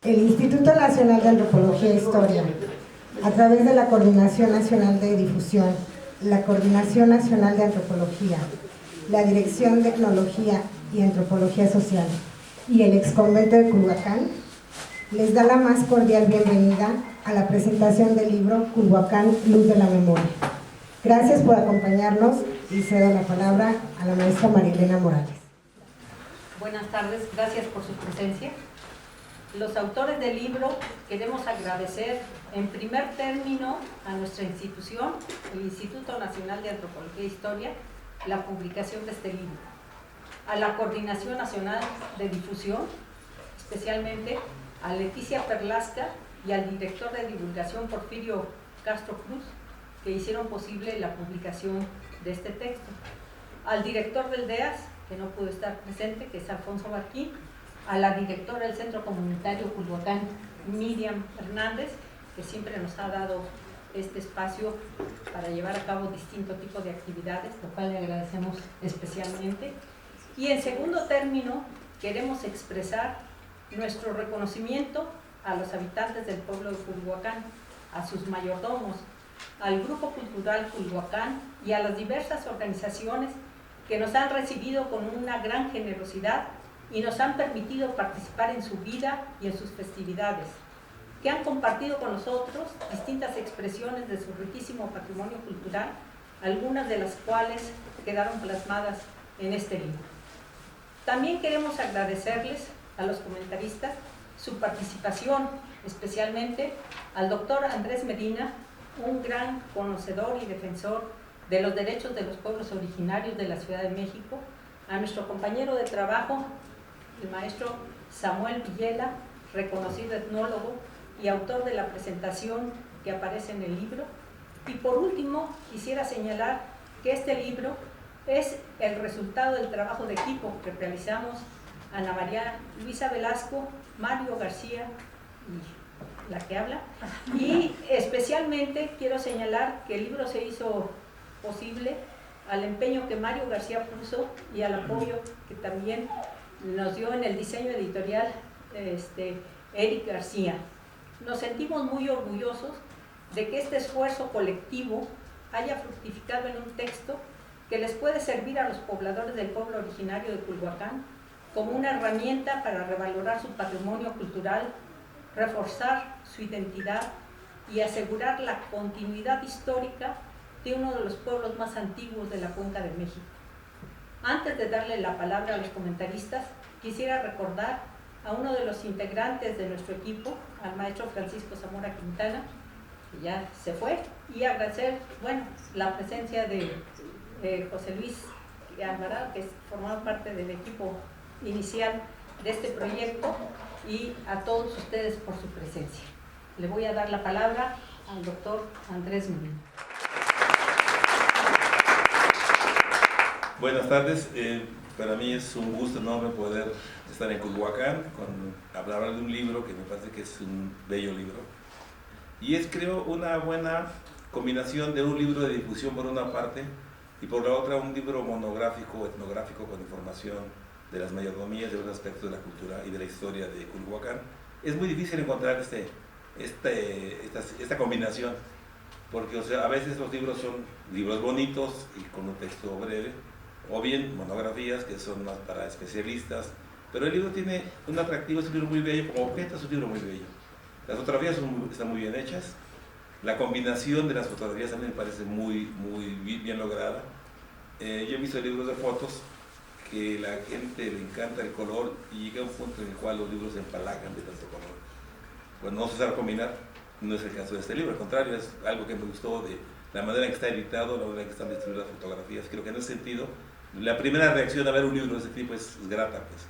El Instituto Nacional de Antropología e Historia, a través de la Coordinación Nacional de Difusión, la Coordinación Nacional de Antropología, la Dirección de Etnología y Antropología Social y el Exconvento de Culhuacán, les da la más cordial bienvenida a la presentación del libro Culhuacán, Luz de la Memoria. Gracias por acompañarnos y cedo la palabra a la maestra Marilena Morales. Buenas tardes, gracias por su presencia. Los autores del libro queremos agradecer en primer término a nuestra institución, el Instituto Nacional de Antropología e Historia, la publicación de este libro, a la Coordinación Nacional de Difusión, especialmente a Leticia Perlasca y al director de divulgación Porfirio Castro Cruz, que hicieron posible la publicación de este texto, al director del DEAS, que no pudo estar presente, que es Alfonso Barquín, a la directora del Centro Comunitario Culhuacán, Miriam Hernández, que siempre nos ha dado este espacio para llevar a cabo distintos tipos de actividades, lo cual le agradecemos especialmente. Y en segundo término, queremos expresar nuestro reconocimiento a los habitantes del pueblo de Culhuacán, a sus mayordomos, al Grupo Cultural Culhuacán y a las diversas organizaciones que nos han recibido con una gran generosidad y nos han permitido participar en su vida y en sus festividades, que han compartido con nosotros distintas expresiones de su riquísimo patrimonio cultural, algunas de las cuales quedaron plasmadas en este libro. También queremos agradecerles a los comentaristas su participación, especialmente al doctor Andrés Medina, un gran conocedor y defensor de los derechos de los pueblos originarios de la Ciudad de México, a nuestro compañero de trabajo, el maestro Samuel Villela, reconocido etnólogo y autor de la presentación que aparece en el libro. Y por último, quisiera señalar que este libro es el resultado del trabajo de equipo que realizamos Ana María Luisa Velasco, Mario García y la que habla. Y especialmente quiero señalar que el libro se hizo posible al empeño que Mario García puso y al apoyo que también nos dio en el diseño editorial Eric García. Nos sentimos muy orgullosos de que este esfuerzo colectivo haya fructificado en un texto que les puede servir a los pobladores del pueblo originario de Culhuacán como una herramienta para revalorar su patrimonio cultural, reforzar su identidad y asegurar la continuidad histórica de uno de los pueblos más antiguos de la Cuenca de México. Antes de darle la palabra a los comentaristas, quisiera recordar a uno de los integrantes de nuestro equipo, al maestro Francisco Zamora Quintana, que ya se fue, y agradecer, la presencia de José Luis Alvarado, que formaba parte del equipo inicial de este proyecto, y a todos ustedes por su presencia. Le voy a dar la palabra al doctor Andrés Medina. Buenas tardes, para mí es un gusto enorme poder estar en Culhuacán, hablar de un libro que me parece que es un bello libro. Y es, creo, una buena combinación de un libro de difusión por una parte y por la otra un libro monográfico, etnográfico, con información de las mayordomías, de los aspectos de la cultura y de la historia de Culhuacán. Es muy difícil encontrar esta combinación, porque a veces los libros son libros bonitos y con un texto breve, o bien monografías que son más para especialistas, pero el libro tiene un atractivo, es un libro muy bello, como objeto es un libro muy bello. Las fotografías están muy bien hechas, la combinación de las fotografías también me parece muy bien lograda. Yo he visto libros de fotos que la gente le encanta el color y llega a un punto en el cual los libros se empalagan de tanto color. Pues no se sabe combinar, no es el caso de este libro, al contrario, es algo que me gustó de la manera en que está editado, la manera en que están distribuidas las fotografías. Creo que en ese sentido, la primera reacción a ver un libro de ese tipo es grata, pues.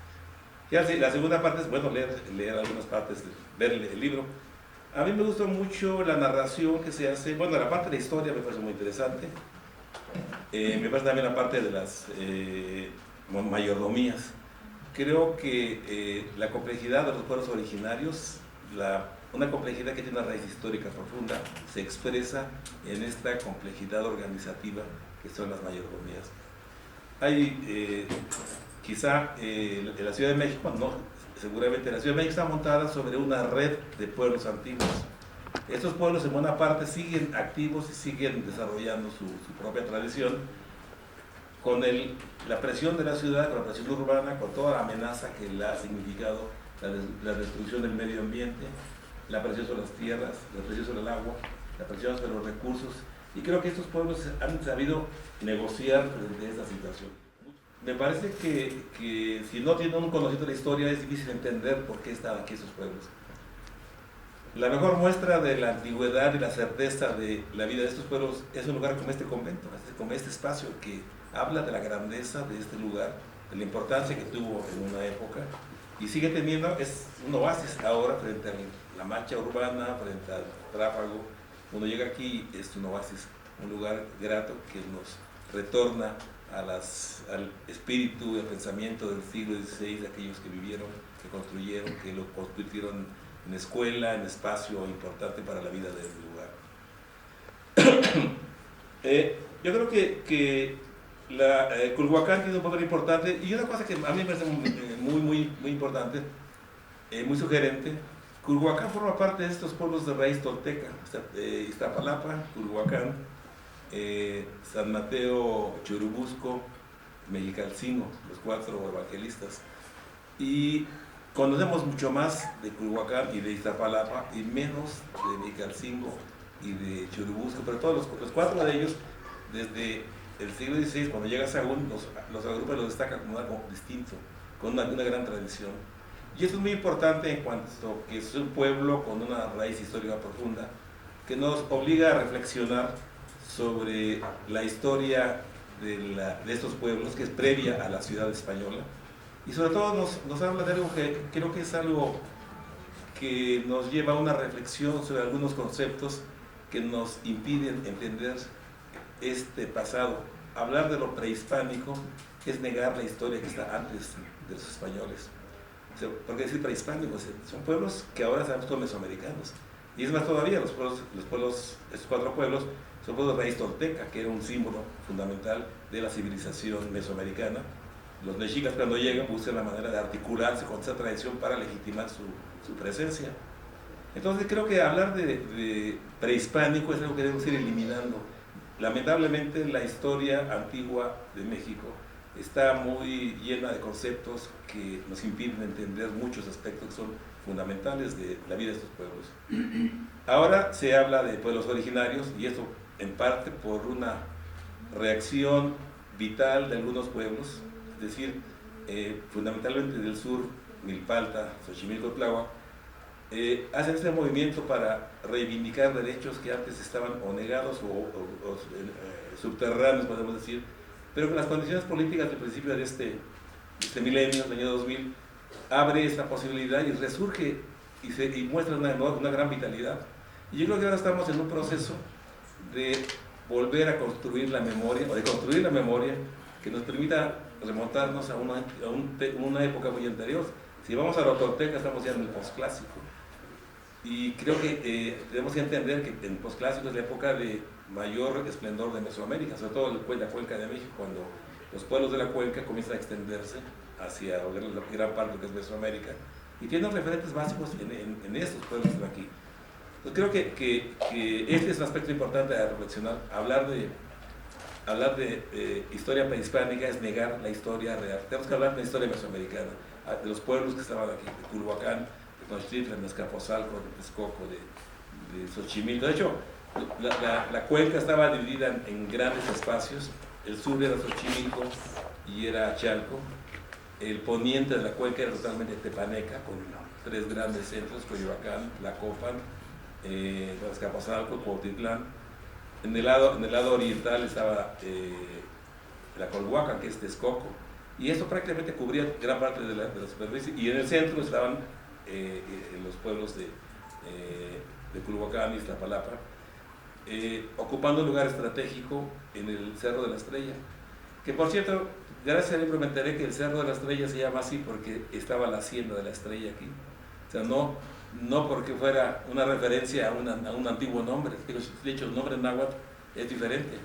Ya la segunda parte es, leer algunas partes, ver el libro. A mí me gusta mucho la narración que se hace, la parte de la historia me parece muy interesante. Me parece también la parte de las mayordomías. Creo que la complejidad de los pueblos originarios, una complejidad que tiene una raíz histórica profunda, se expresa en esta complejidad organizativa que son las mayordomías. Hay quizá en la Ciudad de México, no, seguramente la Ciudad de México está montada sobre una red de pueblos antiguos. Estos pueblos en buena parte siguen activos y siguen desarrollando su propia tradición, con la presión de la ciudad, con la presión urbana, con toda la amenaza que le ha significado la destrucción del medio ambiente, la presión sobre las tierras, la presión sobre el agua, la presión sobre los recursos, y creo que estos pueblos han sabido negociar frente a esta situación. Me parece que si no tienen un conocimiento de la historia es difícil entender por qué están aquí esos pueblos. La mejor muestra de la antigüedad y la certeza de la vida de estos pueblos es un lugar como este convento, como este espacio que habla de la grandeza de este lugar, de la importancia que tuvo en una época y sigue teniendo, es un oasis ahora frente a la mancha urbana, frente al tráfago. Cuando llega aquí es un oasis, un lugar grato que nos retorna al espíritu y al pensamiento del siglo XVI, de aquellos que vivieron, que construyeron, que lo convirtieron en escuela, en espacio importante para la vida del lugar. Yo creo que Culhuacán tiene un papel importante, y una cosa que a mí me parece muy importante, muy sugerente. Culhuacán forma parte de estos pueblos de raíz tolteca: Iztapalapa, Culhuacán, San Mateo, Churubusco, Mexicalcingo, los 4 evangelistas. Y conocemos mucho más de Culhuacán y de Iztapalapa y menos de Mexicalcingo y de Churubusco, pero todos los 4 de ellos, desde el siglo XVI, cuando llega Sahagún, los agrupa y los destaca como algo distinto, con una gran tradición. Y esto es muy importante en cuanto a que es un pueblo con una raíz histórica profunda, que nos obliga a reflexionar sobre la historia de estos pueblos, que es previa a la ciudad española, y sobre todo nos habla de algo que creo que es algo que nos lleva a una reflexión sobre algunos conceptos que nos impiden entender este pasado. Hablar de lo prehispánico es negar la historia que está antes de los españoles. ¿Por qué decir prehispánico? Son pueblos que ahora sabemos son mesoamericanos. Y es más todavía, estos 4 pueblos son pueblos de raíz tolteca, que era un símbolo fundamental de la civilización mesoamericana. Los mexicas, cuando llegan, buscan la manera de articularse con esa tradición para legitimar su presencia. Entonces creo que hablar de prehispánico es algo que debemos ir eliminando. Lamentablemente la historia antigua de México está muy llena de conceptos que nos impiden entender muchos aspectos que son fundamentales de la vida de estos pueblos. Ahora se habla de pueblos originarios, y esto en parte por una reacción vital de algunos pueblos, es decir, fundamentalmente del sur, Milpalta, Xochimilco, Tláhuac, hacen este movimiento para reivindicar derechos que antes estaban o negados o subterráneos, podemos decir, pero con las condiciones políticas del principio de este milenio, del año 2000, abre esta posibilidad y resurge y muestra una gran vitalidad. Y yo creo que ahora estamos en un proceso de volver a construir la memoria, o de construir la memoria que nos permita remontarnos a una época muy anterior. Si vamos a lo tolteca, estamos ya en el posclásico. Y creo que tenemos que entender que el posclásico es la época de mayor esplendor de Mesoamérica, sobre todo la cuenca de México, cuando los pueblos de la cuenca comienzan a extenderse hacia la gran parte de lo que es Mesoamérica, y tienen referentes básicos en estos pueblos que están aquí. Entonces creo que este es un aspecto importante a reflexionar. Hablar de historia prehispánica es negar la historia real. Tenemos que hablar de la historia mesoamericana, de los pueblos que estaban aquí, de Culhuacán, de Tenochtitlan, de Azcapotzalco, de Texcoco, de Xochimilco. De hecho, la cuenca estaba dividida en grandes espacios. El sur era Xochimilco y era Chalco. El poniente de la cuenca era totalmente tepaneca, con 3 grandes centros: Coyoacán, Tlacopan, Azcapotzalco, Cuautitlán. En el lado oriental estaba la Colhuacan, que es Texcoco, y esto prácticamente cubría gran parte de la superficie, y en el centro estaban los pueblos de Culhuacán y Iztapalapa, ocupando un lugar estratégico en el Cerro de la Estrella, que por cierto, gracias al libro me enteré que el Cerro de la Estrella se llama así porque estaba la hacienda de la Estrella aquí. O sea, no porque fuera una referencia a un antiguo nombre. De hecho, el nombre náhuatl es diferente.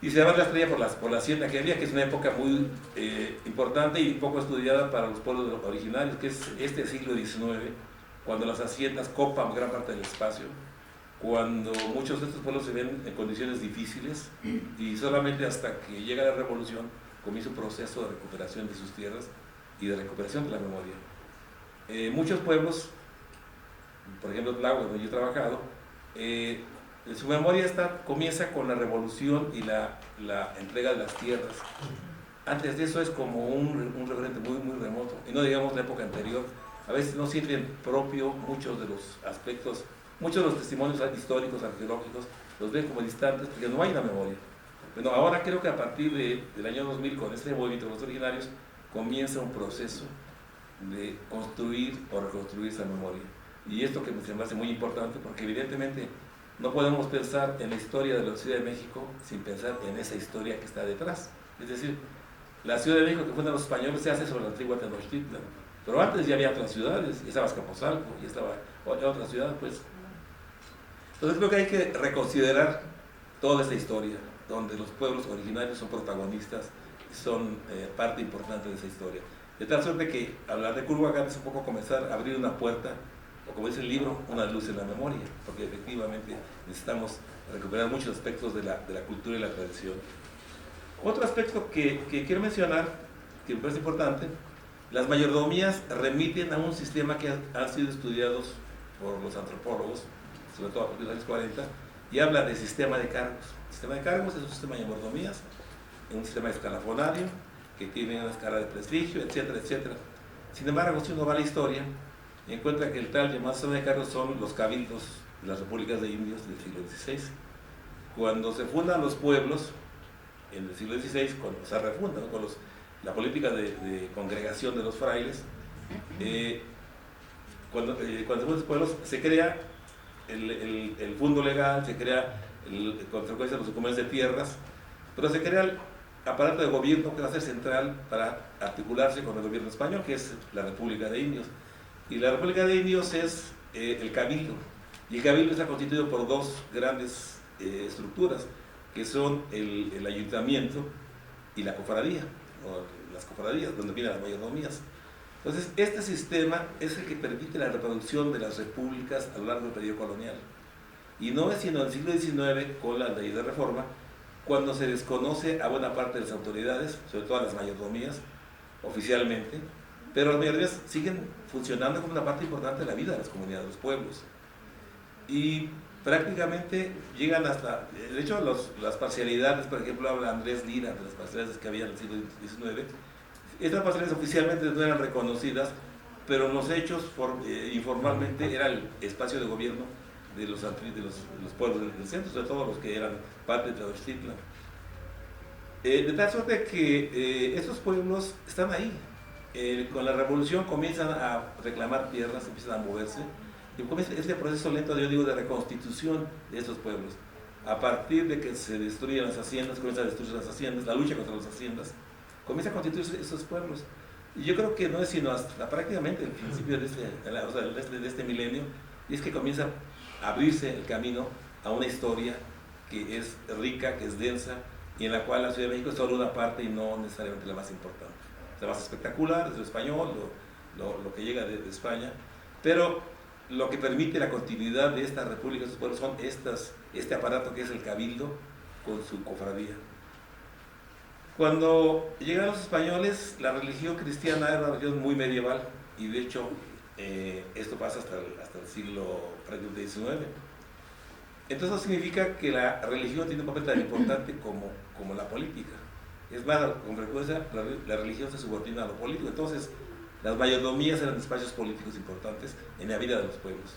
Y se llama la estrella por la hacienda que había, que es una época muy importante y poco estudiada para los pueblos originarios, que es este siglo XIX, cuando las haciendas copan gran parte del espacio, cuando muchos de estos pueblos se ven en condiciones difíciles y solamente hasta que llega la revolución comienza un proceso de recuperación de sus tierras y de recuperación de la memoria. Muchos pueblos, por ejemplo Tláhuac, donde yo he trabajado, su memoria comienza con la revolución y la entrega de las tierras. Antes de eso es como un referente muy, muy remoto, y no digamos la época anterior. A veces no sienten propio muchos de los aspectos, muchos de los testimonios históricos, arqueológicos, los ven como distantes porque no hay una memoria. Bueno, ahora creo que a partir del año 2000, con este movimiento de los originarios, comienza un proceso de construir o reconstruir esa memoria. Y esto que me hace muy importante, porque evidentemente no podemos pensar en la historia de la Ciudad de México sin pensar en esa historia que está detrás. Es decir, la Ciudad de México que fundan los españoles se hace sobre la antigua Tenochtitlan, pero antes ya había otras ciudades, ya estaba Azcapotzalco, ya estaba otra ciudad, pues. Entonces creo que hay que reconsiderar toda esta historia, donde los pueblos originarios son protagonistas, son parte importante de esa historia. De tal suerte que hablar de Culhuacán es un poco comenzar a abrir una puerta, o como dice el libro, una luz en la memoria, porque efectivamente necesitamos recuperar muchos aspectos de la cultura y la tradición. Otro aspecto que quiero mencionar, que me parece importante, las mayordomías remiten a un sistema que han sido estudiados por los antropólogos, sobre todo a partir de los años 40, y habla de sistema de cargos. El sistema de cargos es un sistema de mayordomías, un sistema escalafonario, que tiene una escala de prestigio, etcétera, etcétera. Sin embargo, si uno va a la historia, encuentra que el tal llamado sistema de cargos son los cabildos de las repúblicas de indios del siglo XVI. Cuando se fundan los pueblos, en el siglo XVI, cuando se refunda, ¿no?, con la política de congregación de los frailes, cuando se fundan los pueblos, se crea el fondo legal, se crea en consecuencia los documentos de tierras, pero se crea el aparato de gobierno que va a ser central para articularse con el gobierno español, que es la República de Indios. Y la República de Indios es el cabildo, y el cabildo está constituido por dos grandes estructuras, que son el ayuntamiento y la cofradía, o las cofradías, donde vienen las mayordomías. Entonces, este sistema es el que permite la reproducción de las repúblicas a lo largo del periodo colonial. Y no es sino en el siglo XIX, con la ley de reforma, cuando se desconoce a buena parte de las autoridades, sobre todo a las mayordomías, oficialmente, pero las mayordomías siguen funcionando como una parte importante de la vida de las comunidades, de los pueblos. Y prácticamente llegan hasta, de hecho, las parcialidades, por ejemplo, habla Andrés Lira de las parcialidades que había en el siglo XIX. Estas parcialidades oficialmente no eran reconocidas, pero en los hechos, informalmente, era el espacio de gobierno de los pueblos del centro, sobre todo los que eran parte de Tenochtitlan. De tal suerte que estos pueblos están ahí. Con la revolución comienzan a reclamar tierras, empiezan a moverse, y comienza este proceso lento, yo digo, de reconstitución de estos pueblos. A partir de que se destruyen las haciendas, comienzan a destruir las haciendas, la lucha contra las haciendas, comienza a constituirse estos pueblos. Y yo creo que no es sino hasta prácticamente el principio de este milenio, y es que comienza a abrirse el camino a una historia que es rica, que es densa, y en la cual la Ciudad de México es solo una parte y no necesariamente la más importante. La más espectacular es lo español, lo que llega de España, pero lo que permite la continuidad de esta república, de estos pueblos, son este aparato que es el cabildo con su cofradía. Cuando llegan los españoles, la religión cristiana era una religión muy medieval, y de hecho esto pasa hasta el siglo XIX. Entonces eso significa que la religión tiene un papel tan importante como la política. Es más, con frecuencia la religión se subordina a lo político. Entonces las mayordomías eran espacios políticos importantes en la vida de los pueblos.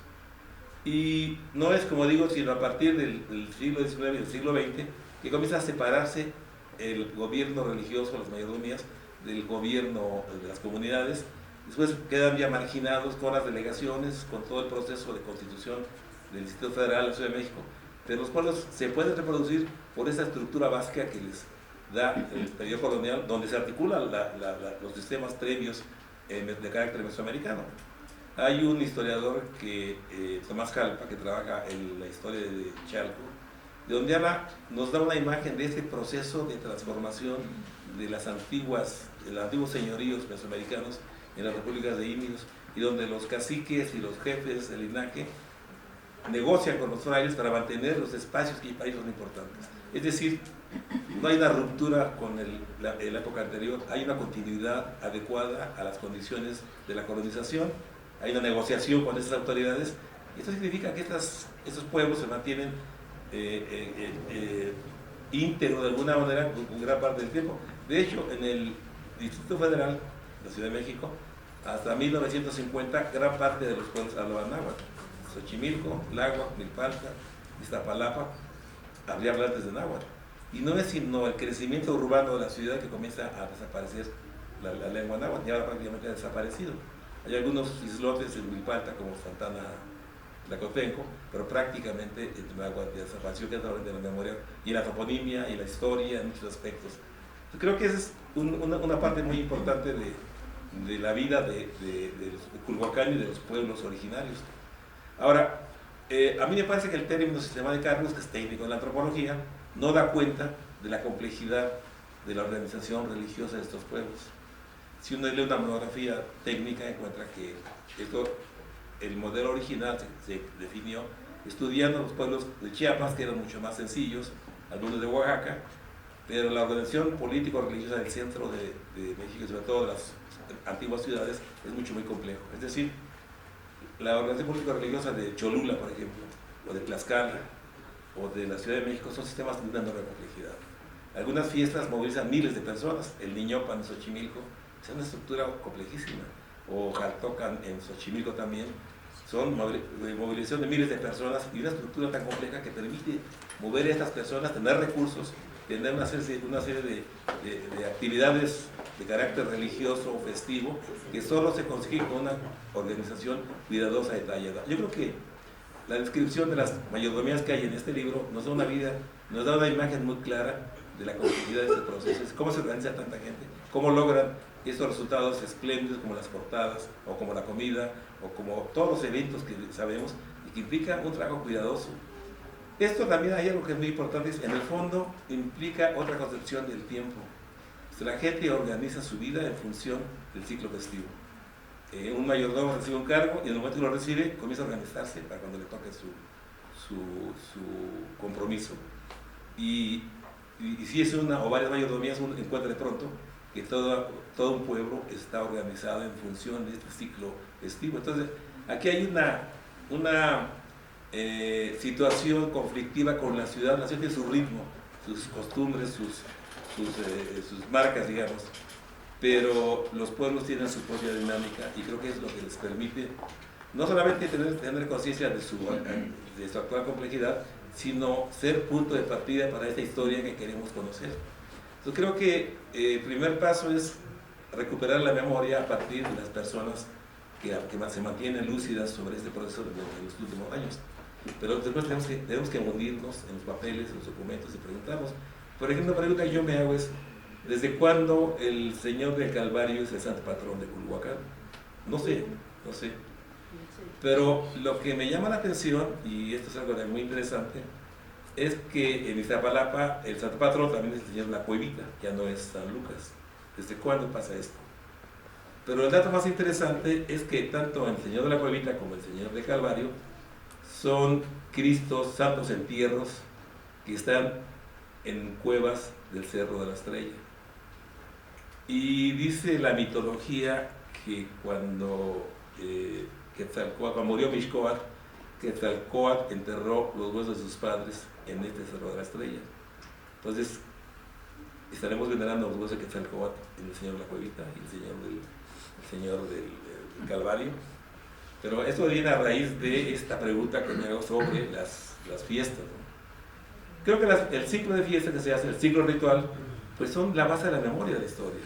Y no es, como digo, sino a partir del siglo XIX y del siglo XX que comienza a separarse el gobierno religioso, las mayordomías, del gobierno de las comunidades. Después quedan ya marginados con las delegaciones, con todo el proceso de constitución del Distrito Federal de la Ciudad de México, pero los pueblos se pueden reproducir por esa estructura básica que les da el periodo colonial, donde se articulan los sistemas previos de carácter mesoamericano. Hay un historiador, Tomás Jalpa, que trabaja en la historia de Chalco, de donde Ana nos da una imagen de este proceso de transformación de los antiguos señoríos mesoamericanos en las repúblicas de indios, y donde los caciques y los jefes del linaje negocian con los frailes para mantener los espacios que para ellos son importantes. Es decir, no hay una ruptura con la época anterior, hay una continuidad adecuada a las condiciones de la colonización, hay una negociación con estas autoridades, y esto significa que estos pueblos se mantienen íntegros de alguna manera en gran parte del tiempo. De hecho, en el Distrito Federal, la Ciudad de México, hasta 1950, gran parte de los pueblos hablaban náhuatl. Xochimilco, Tláhuac, Milpalta, Iztapalapa, habría hablantes de náhuatl. Y no es sino el crecimiento urbano de la ciudad que comienza a desaparecer la lengua náhuatl, ya prácticamente ha desaparecido. Hay algunos islotes en Milpalta, como Santana Tlacotenco, pero prácticamente el náhuatl desapareció, que es de la memoria, y la toponimia, y la historia, en muchos aspectos. Creo que esa es una parte muy importante de la vida de Culhuacán y de los pueblos originarios. Ahora, a mí me parece que el término sistema de cargos, que es técnico en la antropología, no da cuenta de la complejidad de la organización religiosa de estos pueblos. Si uno lee una monografía técnica, encuentra que el modelo original se definió estudiando los pueblos de Chiapas, que eran mucho más sencillos, algunos de Oaxaca, pero la organización político-religiosa del centro de México, sobre todo de las antiguas ciudades, es muy complejo. Es decir, la organización político-religiosa de Cholula, por ejemplo, o de Tlaxcala, o de la Ciudad de México, son sistemas de una enorme complejidad. Algunas fiestas movilizan miles de personas, el Niñopan en Xochimilco, es una estructura complejísima, o Jaltocan en Xochimilco también, son movilización de miles de personas y una estructura tan compleja que permite mover a estas personas, tener recursos, tener una serie de actividades de carácter religioso o festivo que solo se consigue con una organización cuidadosa, detallada. Yo creo que la descripción de las mayordomías que hay en este libro nos da una imagen muy clara de la complejidad de este proceso, cómo se organiza tanta gente, cómo logran estos resultados espléndidos como las portadas, o como la comida, o como todos los eventos que sabemos y que implican un trabajo cuidadoso. Esto también hay algo que es muy importante, en el fondo implica otra concepción del tiempo. La gente organiza su vida en función del ciclo festivo. Un mayordomo recibe un cargo y en el momento que lo recibe comienza a organizarse para cuando le toque su compromiso. Y si es una o varias mayordomías, uno encuentra de pronto que todo un pueblo está organizado en función de este ciclo festivo. Entonces, aquí hay una situación conflictiva con la ciudad. La ciudad tiene su ritmo, sus costumbres, sus marcas, digamos, pero los pueblos tienen su propia dinámica y creo que es lo que les permite no solamente tener conciencia de su actual complejidad, sino ser punto de partida para esta historia que queremos conocer. Entonces creo que el primer paso es recuperar la memoria a partir de las personas que se mantienen lúcidas sobre este proceso de los últimos años. Pero después tenemos que hundirnos en los papeles, en los documentos y preguntarnos. Por ejemplo, la pregunta que yo me hago es, ¿desde cuándo el Señor del Calvario es el santo patrón de Culhuacán? No sé. Pero lo que me llama la atención, y esto es algo muy interesante, es que en Iztapalapa el santo patrón también es el Señor de la Cuevita, ya no es San Lucas. ¿Desde cuándo pasa esto? Pero el dato más interesante es que tanto el Señor de la Cuevita como el Señor del Calvario son Cristos, santos entierros, que están en cuevas del Cerro de la Estrella. Y dice la mitología que cuando murió Mixcoatl, Quetzalcóatl enterró los huesos de sus padres en este Cerro de la Estrella. Entonces, estaremos venerando los huesos de Quetzalcóatl en el Señor de la Cuevita y el Señor del Calvario. Pero esto viene a raíz de esta pregunta que me hago sobre las fiestas, ¿no? Creo que el ciclo de fiestas que se hace, el ciclo ritual, pues son la base de la memoria de la historia.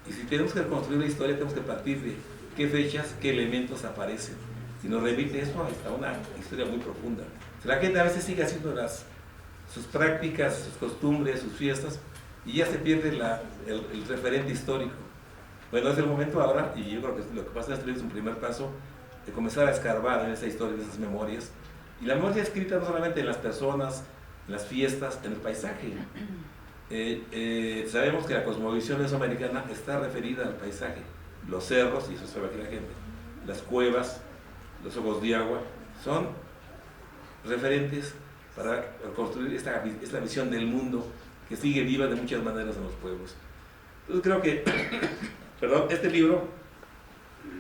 Y si tenemos que construir la historia, tenemos que partir de qué fechas, qué elementos aparecen. Si nos remite eso a una historia muy profunda. La gente a veces sigue haciendo sus prácticas, sus costumbres, sus fiestas, y ya se pierde el referente histórico. Bueno, es el momento ahora, y yo creo que lo que pasa en este libro es un primer paso, de comenzar a escarbar en esa historia, en esas memorias. Y la memoria escrita no solamente en las personas en las fiestas, en el paisaje. Sabemos que la cosmovisión mesoamericana está referida al paisaje, los cerros, y eso sabe aquí la gente, las cuevas, los ojos de agua, son referentes para construir esta visión del mundo que sigue viva de muchas maneras en los pueblos. Entonces creo que perdón, este libro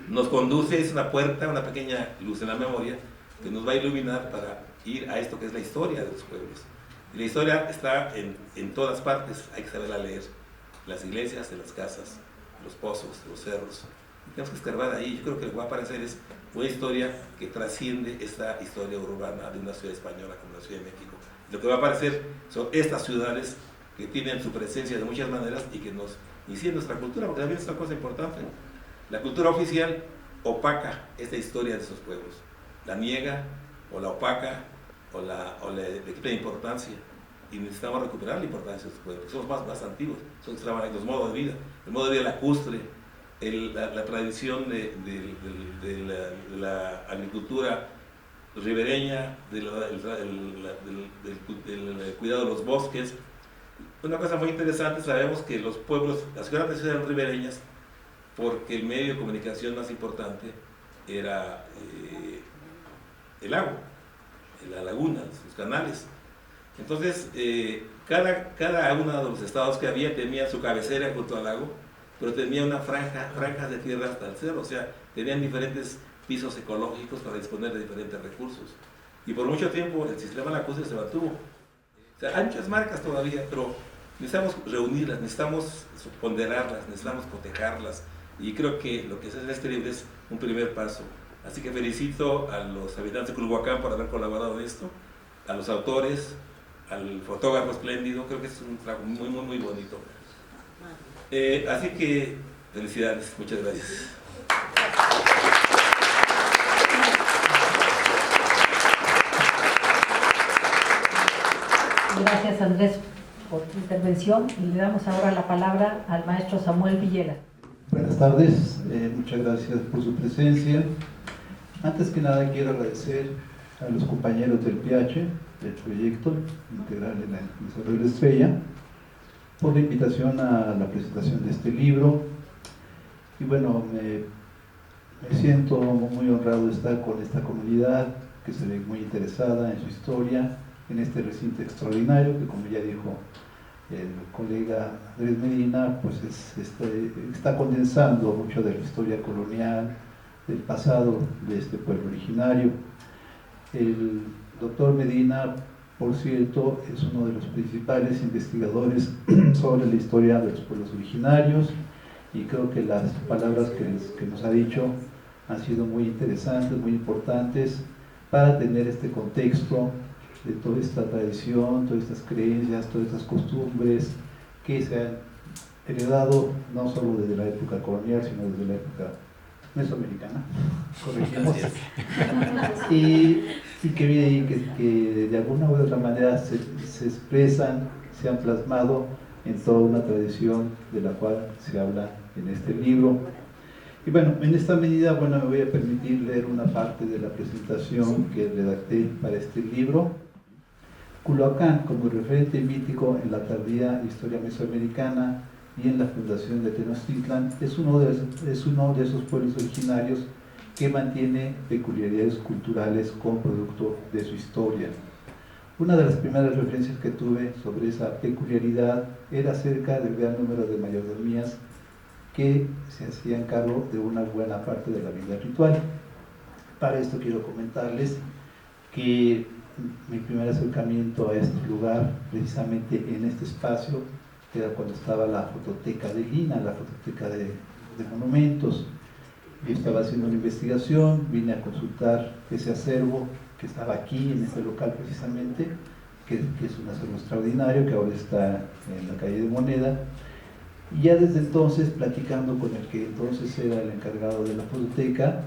nos conduce, es una puerta, una pequeña luz en la memoria que nos va a iluminar para ir a esto que es la historia de los pueblos. Y la historia está en todas partes, hay que saberla leer, en las iglesias, en las casas, en los pozos, en los cerros. Tenemos que escarbar ahí. Yo creo que lo que va a aparecer es una historia que trasciende esta historia urbana de una ciudad española como la Ciudad de México. Lo que va a aparecer son estas ciudades que tienen su presencia de muchas maneras y que nos inciden nuestra cultura, porque también es una cosa importante. La cultura oficial opaca esta historia de esos pueblos, la niega o la opaca o le quita importancia, y necesitamos recuperar la importancia de estos pueblos, que somos más antiguos, son los modos de vida, el modo de vida lacustre, la tradición de la agricultura ribereña, del cuidado de los bosques. Una cosa muy interesante, sabemos que los pueblos, las grandes eran ribereñas porque el medio de comunicación más importante era el agua, la laguna, los canales. Entonces, cada uno de los estados que había tenía su cabecera junto al lago, pero tenía una franjas de tierra hasta el cerro, o sea, tenían diferentes pisos ecológicos para disponer de diferentes recursos. Y por mucho tiempo el sistema lacustre se mantuvo. O sea, hay muchas marcas todavía, pero necesitamos reunirlas, necesitamos ponderarlas, necesitamos cotejarlas, y creo que lo que se hace en este libro es un primer paso. Así que felicito a los habitantes de Culhuacán por haber colaborado en esto, a los autores, al fotógrafo espléndido, creo que es un trabajo muy, muy, muy bonito. Así que felicidades, muchas gracias. Gracias, Andrés, por tu intervención, y le damos ahora la palabra al maestro Samuel Villela. Buenas tardes, muchas gracias por su presencia. Antes que nada quiero agradecer a los compañeros del PH, del proyecto integral de la desarrollo de la estrella, por la invitación a la presentación de este libro. Y bueno, me siento muy honrado de estar con esta comunidad que se ve muy interesada en su historia, en este recinto extraordinario que, como ya dijo el colega Andrés Medina, pues está condensando mucho de la historia colonial, del pasado de este pueblo originario. El doctor Medina, por cierto, es uno de los principales investigadores sobre la historia de los pueblos originarios, y creo que las palabras que nos ha dicho han sido muy interesantes, muy importantes para tener este contexto de toda esta tradición, todas estas creencias, todas estas costumbres que se han heredado no solo desde la época colonial, sino desde la época mesoamericana, corregimos, y que de alguna u otra manera se expresan, se han plasmado en toda una tradición de la cual se habla en este libro. Y bueno, en esta medida, bueno, me voy a permitir leer una parte de la presentación que redacté para este libro. Culhuacán, como referente mítico en la tardía historia mesoamericana y en la fundación de Tenochtitlan, es uno de esos pueblos originarios que mantiene peculiaridades culturales como producto de su historia. Una de las primeras referencias que tuve sobre esa peculiaridad era acerca del gran número de mayordomías que se hacían cargo de una buena parte de la vida ritual. Para esto quiero comentarles que mi primer acercamiento a este lugar, precisamente en este espacio, era cuando estaba la fototeca de Lina, la fototeca de monumentos. Yo estaba haciendo una investigación, vine a consultar ese acervo que estaba aquí, en este local precisamente, que es un acervo extraordinario, que ahora está en la calle de Moneda. Y ya desde entonces, platicando con el que entonces era el encargado de la fototeca,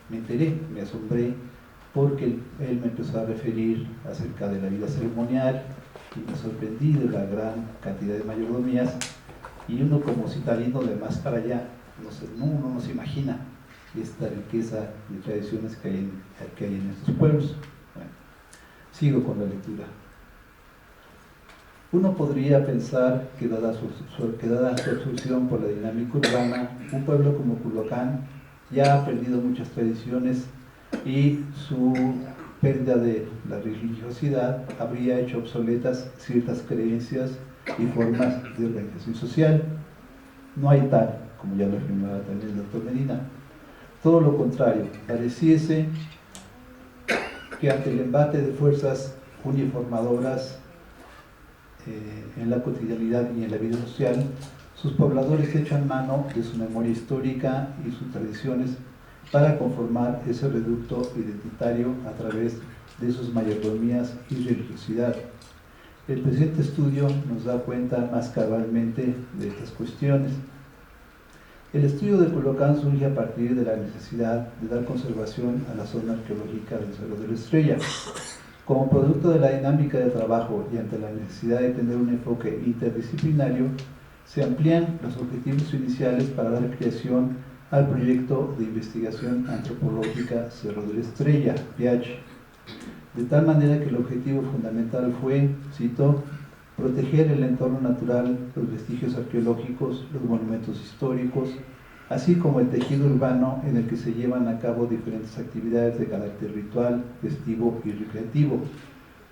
me enteré, me asombré, porque él me empezó a referir acerca de la vida ceremonial, y me sorprendí de la gran cantidad de mayordomías, y uno como citalino de más para allá, uno no se imagina esta riqueza de tradiciones que hay en estos pueblos. Bueno, sigo con la lectura. Uno podría pensar que dada su absorción por la dinámica urbana, un pueblo como Culhuacán ya ha perdido muchas tradiciones y su pérdida de la religiosidad habría hecho obsoletas ciertas creencias y formas de organización social. No hay tal, como ya lo afirmaba también el doctor Medina. Todo lo contrario, pareciese que ante el embate de fuerzas uniformadoras en la cotidianidad y en la vida social, sus pobladores echan mano de su memoria histórica y sus tradiciones para conformar ese reducto identitario a través de sus mayordomías y religiosidad. El presente estudio nos da cuenta más cabalmente de estas cuestiones. El estudio de Culhuacán surge a partir de la necesidad de dar conservación a la zona arqueológica del Cerro de la Estrella. Como producto de la dinámica de trabajo y ante la necesidad de tener un enfoque interdisciplinario, se amplían los objetivos iniciales para dar creación al proyecto de investigación antropológica Cerro de la Estrella, PH, de tal manera que el objetivo fundamental fue, cito, proteger el entorno natural, los vestigios arqueológicos, los monumentos históricos, así como el tejido urbano en el que se llevan a cabo diferentes actividades de carácter ritual, festivo y recreativo,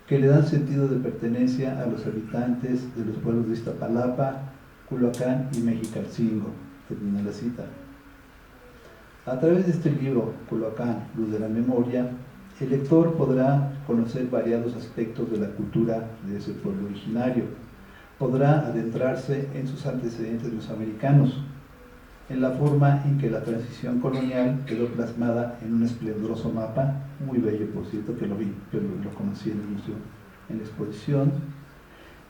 que le dan sentido de pertenencia a los habitantes de los pueblos de Iztapalapa, Culhuacán y Mexicalcingo. Termina la cita. A través de este libro, Culhuacán, Luz de la Memoria, el lector podrá conocer variados aspectos de la cultura de ese pueblo originario. Podrá adentrarse en sus antecedentes mesoamericanos, en la forma en que la transición colonial quedó plasmada en un esplendoroso mapa, muy bello por cierto, que lo vi, pero lo conocí en el museo, en la exposición,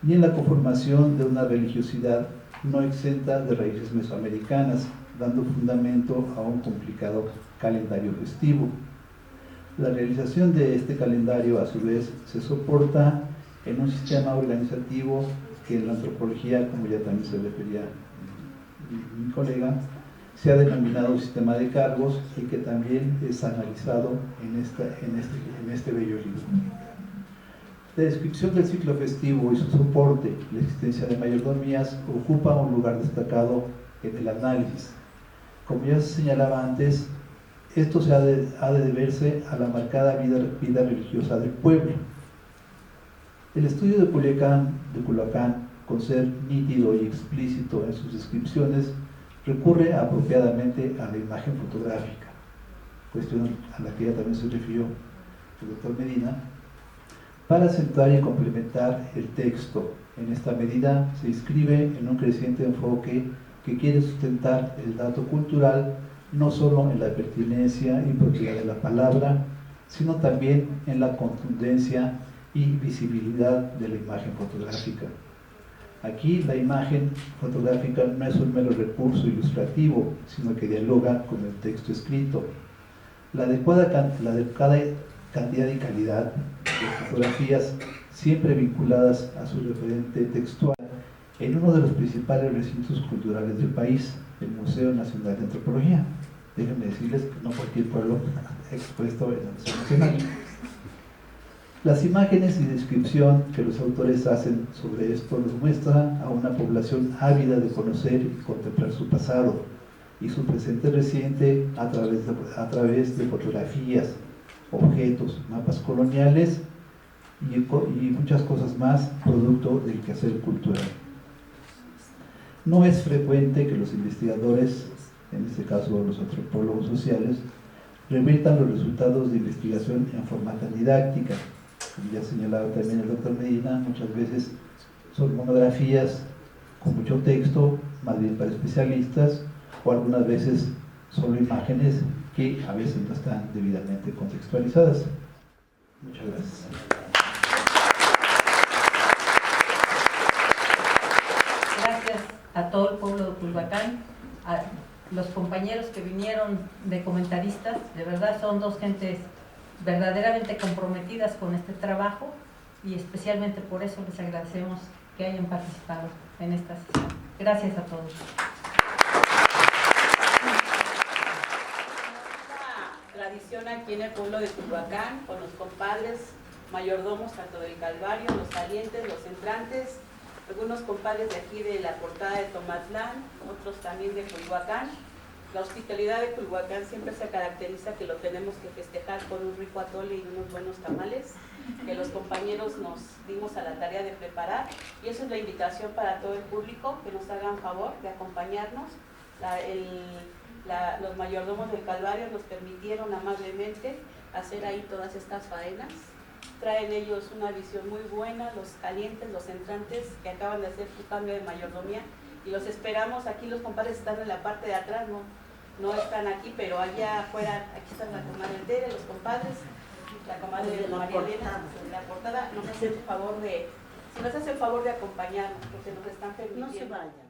y en la conformación de una religiosidad no exenta de raíces mesoamericanas, dando fundamento a un complicado calendario festivo. La realización de este calendario, a su vez, se soporta en un sistema organizativo que en la antropología, como ya también se refería mi colega, se ha denominado sistema de cargos y que también es analizado en este bello libro. La descripción del ciclo festivo y su soporte, la existencia de mayordomías, ocupa un lugar destacado en el análisis. Como ya se señalaba antes, esto ha de deberse a la marcada vida religiosa del pueblo. El estudio de Culhuacán, con ser nítido y explícito en sus descripciones, recurre apropiadamente a la imagen fotográfica, cuestión a la que ya también se refirió el doctor Medina, para acentuar y complementar el texto. En esta medida se inscribe en un creciente enfoque que quiere sustentar el dato cultural no solo en la pertinencia y propiedad de la palabra, sino también en la contundencia y visibilidad de la imagen fotográfica. Aquí la imagen fotográfica no es un mero recurso ilustrativo, sino que dialoga con el texto escrito. La adecuada cantidad y calidad de fotografías, siempre vinculadas a su referente textual, en uno de los principales recintos culturales del país, el Museo Nacional de Antropología. Déjenme decirles que no cualquier pueblo expuesto en el Museo Nacional. Las imágenes y descripción que los autores hacen sobre esto nos muestra a una población ávida de conocer y contemplar su pasado y su presente reciente a través de fotografías, objetos, mapas coloniales y muchas cosas más, producto del quehacer cultural. No es frecuente que los investigadores, en este caso los antropólogos sociales, revitan los resultados de investigación en forma tan didáctica. Como ya señalaba también el doctor Medina, muchas veces son monografías con mucho texto, más bien para especialistas, o algunas veces solo imágenes que a veces no están debidamente contextualizadas. Muchas gracias. Gracias a todo el pueblo de Culhuacán, a los compañeros que vinieron de comentaristas. De verdad son dos gentes verdaderamente comprometidas con este trabajo y especialmente por eso les agradecemos que hayan participado en esta sesión. Gracias a todos. Tradición aquí en el pueblo de Culhuacán, con los compadres mayordomos tanto del Calvario, los salientes, los entrantes, algunos compadres de aquí de la Portada de Tomatlán, otros también de Culhuacán. La hospitalidad de Culhuacán siempre se caracteriza que lo tenemos que festejar con un rico atole y unos buenos tamales, que los compañeros nos dimos a la tarea de preparar, y eso es la invitación para todo el público, que nos hagan favor de acompañarnos. Los mayordomos del Calvario nos permitieron amablemente hacer ahí todas estas faenas. Traen ellos una visión muy buena, los calientes, los entrantes que acaban de hacer su cambio de mayordomía, y los esperamos. Aquí los compadres están en la parte de atrás, no están aquí, pero allá afuera, aquí están la comadre Tere, los compadres, la comadre de María Elena, de la Portada. Nos hacen el favor de, si nos hacen el favor de acompañarnos, porque nos están permitiendo. No se vayan.